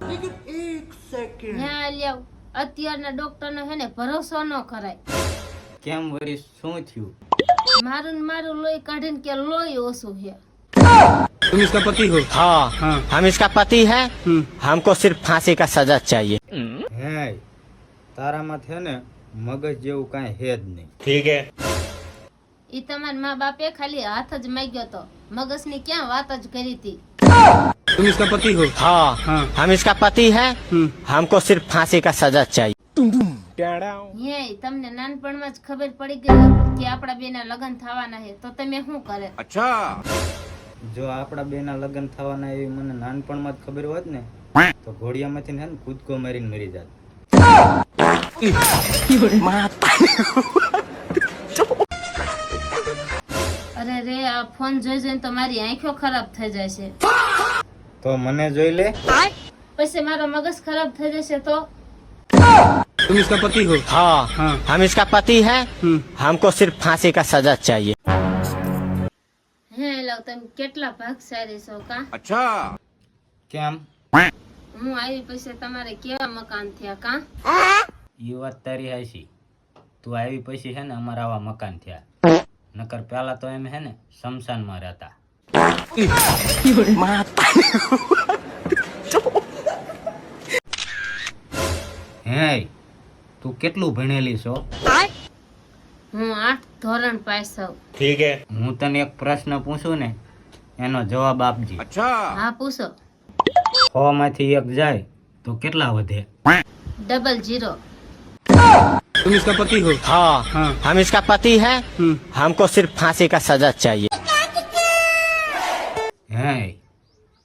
ન્યા લ્યાવ અત્યારના ડોક્ટરનો હે ને ભરોસો ન કરાય. કેમ વળી શું થયું? મારું લોહી કાઢીને કે લોહી ઓછું છે. तुम इसका पति हो? हाँ हम इसका पति है. हमको सिर्फ फांसी का सजा चाहिए. હે તારામાં છે ને મગજ જેવું કાંઈ હે જ નહીં. ठीक है. ઈ તમારા મા બાપે ખાલી હાથ જ માંગ્યો તો, મગજની ક્યાં વાત જ કરી હતી. तुम इसका पति हो? हाँ हम इसका पति है. हमको सिर्फ फांसी का सजा चाहिए. હે તમને નાનપણમાં જ ખબર પડી ગઈ કે આપણા બેના લગ્ન થવાના છે તો તમે શું કરે? જો આપણા બેના લગ્ન થવાના એવી મને નાનપણમાં જ ખબર હોત ને તો ઘોડિયામાંથી ને કૂદકો મારીને મરી જાત. અરે રે આ ફોન જોઈ જોઈને તો મારી આંખો ખરાબ થઈ જાય છે. તો મને જોઈ લે. પછી મારો મગજ ખરાબ થઈ જશે તો? तुम इसका पति हो? हाँ हम इसका पति है. हमको सिर्फ फांसी का सजा चाहिए. હે લાવ તમે કેટલા ભાગશાળી છો કા? કેમ? હું આવી પછી તમારે કેવા મકાન થયા કા? એ વાત તારી હાચી. તું આવી પછી છે ને અમારા આવા મકાન થયા. નકર પેલા તો એમ હે ને શમશાનમાં રહેતા. હે તું કેટલું ભણેલી છો? હું 8 ધોરણ પાસ છું. ठीक है. હું તને એક પ્રશ્ન પૂછું ને એનો જવાબ આપજે. હા પૂછો. 6 માંથી 1 જાય તો કેટલા વધે? 00. तुम इसका पति हो? हाँ हम इसका पति है. हमको सिर्फ फांसी का सजा चाहिए. હે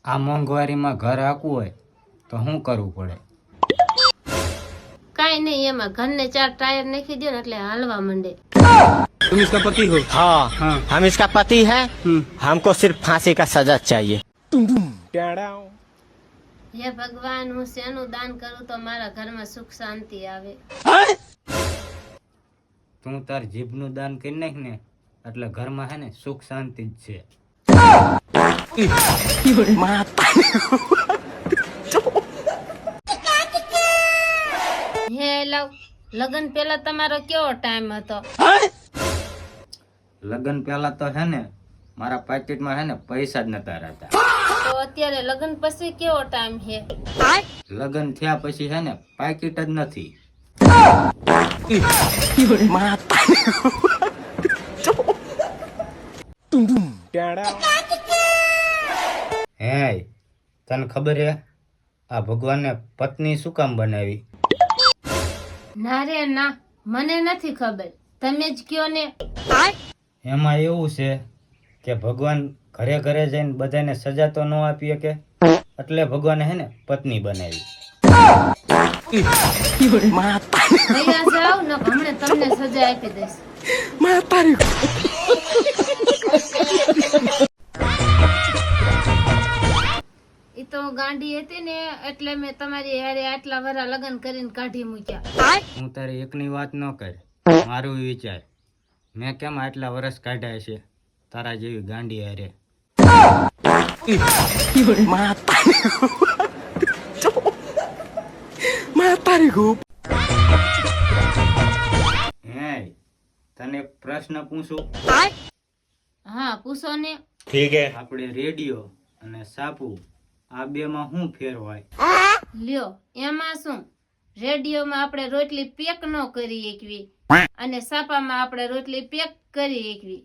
આ મોંઘવારીમાં ઘર આખવું હોય તો શું કરવું પડે? કાઈ નહીં, એમાં ઘરને 4 ટાયર નાખી દો ને એટલે હાલવા માંડે. तुम इसका पति हो? हाँ हम इसका पति है. हमको सिर्फ फांसी का सजा चाहिए. હે ભગવાન, હું શેનું દાન કરું તો મારા ઘરમાં સુખ શાંતિ આવે. તું તાર જીભનું દાન કરી નાખ ને એટલે ઘરમાં હે ને સુખ શાંતિ જ છે. હે લાવ લગન પહેલા તમારો કેવો ટાઈમ હતો? લગ્ન પહેલા તો હે ને મારા પાકીટમાં હે ને પૈસા જ નતા રહેતા. તો અત્યારે લગન પછી કેવો ટાઈમ છે? લગ્ન થયા પછી હે ને પાકીટ જ નથી. હે તને ખબર હે આ ભગવાને પત્ની શું કામ બનાવી? ના રે ના, મને નથી ખબર, તમે જ કયો ને. એમાં એવું છે કે ભગવાન ઘરે ઘરે જઈને બધાને સજા તો ન આપી શકે એટલે ભગવાને હે ને પત્ની બનાવી. ભૈયા જાવ ને હમણાં તમને સજા આપી દઈશ. ઈ તો ગાંડી હતી ને એટલે મેં તમારી હારે આટલા વરા લગન કરીને કાઢી મૂક્યા. હું તારી એકની વાત ન કર, મારું વિચાર. મેં કેમ આટલા વર્ષ કાઢ્યા છે તારા જેવી ગાંડી હારે? હે તને એક પ્રશ્ન પૂછું? હા પૂછો ને. ठीक है. આપણે રેડિયો અને સાપુ આ બે માં શું ફેર હોય? લ્યો એમાં શું, રેડિયોમાં આપણે રોટલી પેક ન કરી એકવી અને સાપામાં આપણે રોટલી પેક કરી એકવી.